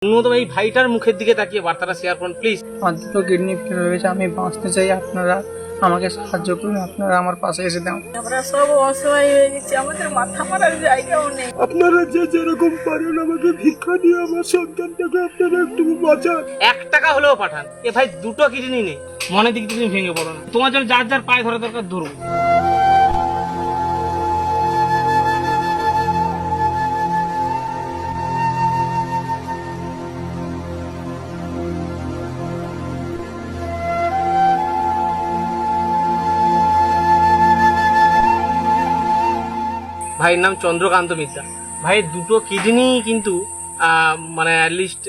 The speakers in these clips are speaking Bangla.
ন্যূনতম এই ভাইটার মুখের দিকে তাকিয়ে বার্তাটা শেয়ার করুন প্লিজ। আমার দুটো কিডনি ফেল হয়েছে, আমি বাঁচতে চাই, আপনারা আমাকে সাহায্য করুন, আপনারা আমার পাশে এসে দাও। আমরা সব অসহায় হয়ে গেছি, আমাদের মাথা মারার জায়গাও নেই। আপনারা যে যেরকম পারেন আমাকে ভিক্ষা দিয়ে আমার সন্তানটাকে আপনারা একটু বাঁচান। 1 টাকা হলেও পাঠান। এ ভাই দুটো কিডনি নেই, মনের দিক থেকে তুমি ভেঙে পড়ো না। তোমার জন্য যার যার পায়ে ধরা দরকার ধরবো। ভাইয়ের নাম চন্দ্রকান্ত মিত্রা। ভাইয়ের দুটো কিডনি কিন্তু মানে অ্যাটলিস্ট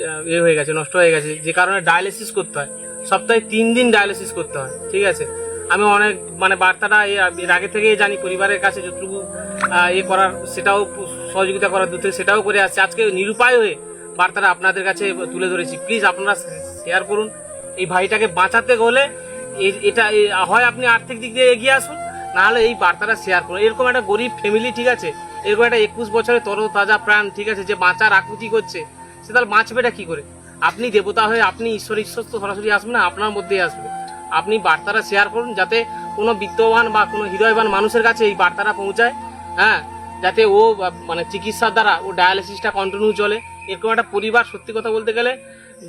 হয়ে গেছে, নষ্ট হয়ে গেছে, যে কারণে ডায়ালিসিস করতে হয়। সপ্তাহে 3 দিন ডায়ালিসিস করতে হয়। ঠিক আছে, আমি অনেক মানে বার্তাটা এর আগে থেকে জানি, পরিবারের কাছে যতটুকু করার সেটাও সহযোগিতা করার দূর থেকে সেটাও করে আসছে। আজকে নিরুপায় হয়ে বার্তাটা আপনাদের কাছে তুলে ধরেছি। প্লিজ আপনারা শেয়ার করুন। এই ভাইটাকে বাঁচাতে হলে এটা হয় আপনি আর্থিক দিক দিয়ে এগিয়ে আসুন, নাহলে এই বার্তাটা শেয়ার করুন। এরকম একটা গরিব ফ্যামিলি, ঠিক আছে, এরকম একটা 21 বছরের তরতাজা প্রাণ, ঠিক আছে, যে বাঁচার আকুতি করছে, সে তাহলে বাঁচবেটা কি করে? আপনি দেবতা হয়ে আপনি ঈশ্বর তো সরাসরি আসবে না, আপনার মধ্যেই আসবে। আপনি বার্তাটা শেয়ার করুন যাতে কোনো বিত্তবান বা কোনো হৃদয়বান মানুষের কাছে এই বার্তাটা পৌঁছায়, হ্যাঁ, যাতে ও মানে চিকিৎসার দ্বারা ও ডায়ালিসিসটা কন্টিনিউ চলে। এরকম একটা পরিবার, সত্যি কথা বলতে গেলে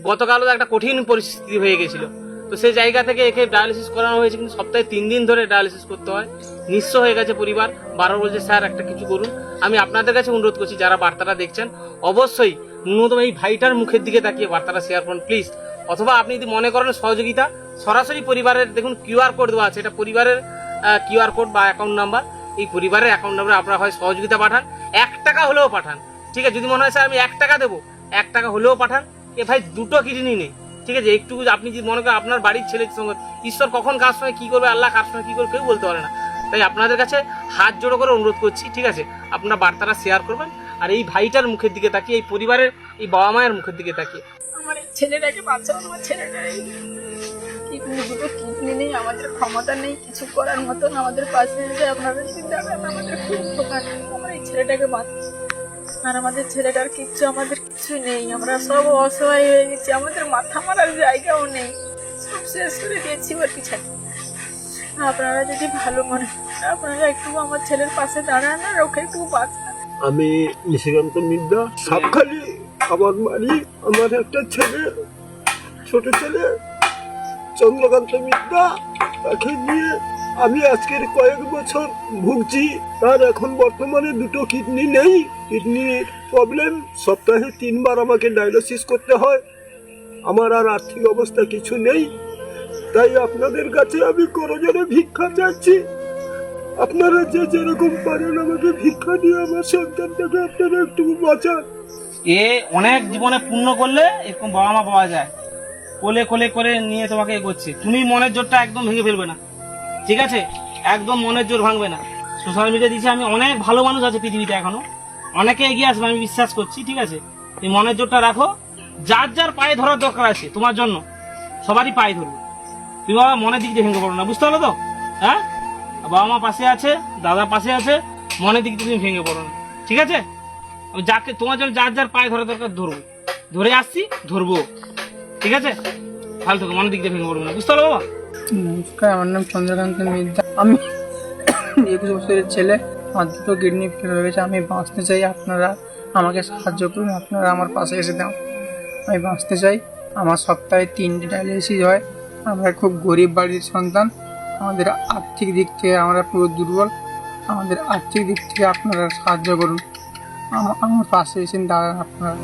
গতকালও একটা কঠিন পরিস্থিতি হয়ে গেছিল, তো সেই জায়গা থেকে একে ডায়ালিসিস করানো হয়েছে, কিন্তু সপ্তাহে 3 দিন ধরে ডায়ালিসিস করতে হয়। নিঃস্ব হয়ে গেছে পরিবার, বারবার বলছে স্যার একটা কিছু করুন। আমি আপনাদের কাছে অনুরোধ করছি, যারা বার্তাটা দেখছেন অবশ্যই ন্যূনতম এই ভাইটার মুখের দিকে তাকিয়ে বার্তাটা শেয়ার করুন প্লিজ। অথবা আপনি যদি মনে করেন সহযোগিতা, সরাসরি পরিবারের দেখুন QR কোড দেওয়া আছে, এটা পরিবারের QR কোড বা অ্যাকাউন্ট নাম্বার। এই পরিবারের অ্যাকাউন্ট নাম্বারে আপনারা হয় সহযোগিতা পাঠান, 1 টাকা হলেও পাঠান। ঠিক আছে, যদি মনে হয় স্যার আমি 1 টাকা দেবো, 1 টাকা হলেও পাঠান। এ ভাই দুটো কিডনি নেই, ঠিক আছে, একটু আপনি যদি মনে করেন আপনার বাড়ির ছেলের সঙ্গে, ঈশ্বর কখন কার সঙ্গে কি করবে, আল্লাহ কার সঙ্গে কি করবে কেউ বলতে পারে না। তাই আপনাদের কাছে হাত জোড়ো করে অনুরোধ করছি, ঠিক আছে, আপনারা বার্তাটা শেয়ার করবেন। আর এই ভাইটার মুখের দিকে তাকিয়ে, এই পরিবারের এই বাবা মায়ের মুখের দিকে তাকিয়ে আমার এই ছেলেটাকে বাঁচাও, আমার ছেলেটার কিডনি, দুটো কিডনি নেই, আমাদের ক্ষমতা নেই কিছু করার মতন। আমাদের পাশে এসে আপনারা যদি দেখেন, আমাদের খুব উপকার। আমার এই ছেলেটাকে বাঁচাও, আর আমাদের ছেলেটার কিচ্ছু, আমাদের কিছু নেই, আমরা সব অসহায় হয়ে গেছি, আমাদের মাথা মারার জায়গাও নেই, সব শেষ করে দিয়েছি ওর পিছনে। আপনারা যদি ভালো মনে করেন, আপনারা একটু আমার ছেলের পাশে দাঁড়ান আর ওকে একটু বাঁচান। আমি নিশিকান্ত মিদ্যা, সাপখালি আমার বাড়ি। আমার একটা ছেলে, ছোট ছেলে চন্দ্রকান্ত মিদ্যা, তাকে নিয়ে আমি আজকের কয়েক বছর ভুগছি। তার এখন বর্তমানে দুটো কিডনি নেই, কিডনির প্রবলেম। সপ্তাহে 3 বার আমাকে ডায়ালিসিস করতে হয়। আমার আর আর্থিক অবস্থা কিছু নেই, তাই আপনাদের কাছে আমি করজোড়ে ভিক্ষা চাচ্ছি। আপনারা যে যেরকম পারেন আমাকে ভিক্ষা দিয়ে আমার সন্তানটাকে আপনারা একটু বাঁচান। এ অনেক জীবনে পূর্ণ করলে এরকম বাবা মা পাওয়া যায়, কোলে কোলে করে নিয়ে তোমাকে এগোচ্ছে। তুমি মনের জোরটা একদম ভেঙে ফেলবে না, ঠিক আছে, একদম মনের জোর ভাঙবে না। সোশ্যাল মিডিয়া দিচ্ছে, আমি অনেক ভালো মানুষ আছে পৃথিবীতে, এখনো অনেকে এগিয়ে আসবে, আমি বিশ্বাস করছি, ঠিক আছে। এই মনের জোরটা রাখো, যার যার পায়ে ধরার দরকার আছে তোমার জন্য, সবারই পায়ে ধরবে। তুমি বাবা মনের দিক দিয়ে ভেঙে পড়ো না, বুঝতে পারলো তো? হ্যাঁ, বাবা মা পাশে আছে, দাদা পাশে আছে, মনের দিক দিয়ে তুমি ভেঙে পড়ো না, ঠিক আছে। আমি যাকে তোমার জন্য যার যার পায়ে ধরা দরকার ধরবো, ধরে আসছি, ধরবো, ঠিক আছে। ভালো থাকো, মনের দিক দিয়ে ভেঙে পড়বো না, বুঝতে পারলো বাবা? নমস্কার, আমার নাম চন্দ্রকান্ত মিদ্যা, আমি 21 বছরের ছেলে, আমার দুটো কিডনি ফেল হয়েছে, আমি বাঁচতে চাই, আপনারা আমাকে সাহায্য করুন, আপনারা আমার পাশে এসে দাও। আমি বাঁচতে চাই। আমার সপ্তাহে 3টে ডায়ালিসিস হয়। আমরা খুব গরিব বাড়ির সন্তান, আমাদের আর্থিক দিক থেকে আমরা পুরো দুর্বল। আমাদের আর্থিক দিক থেকে আপনারা সাহায্য করুন, আমার পাশে এসে দাঁড়ান আপনারা।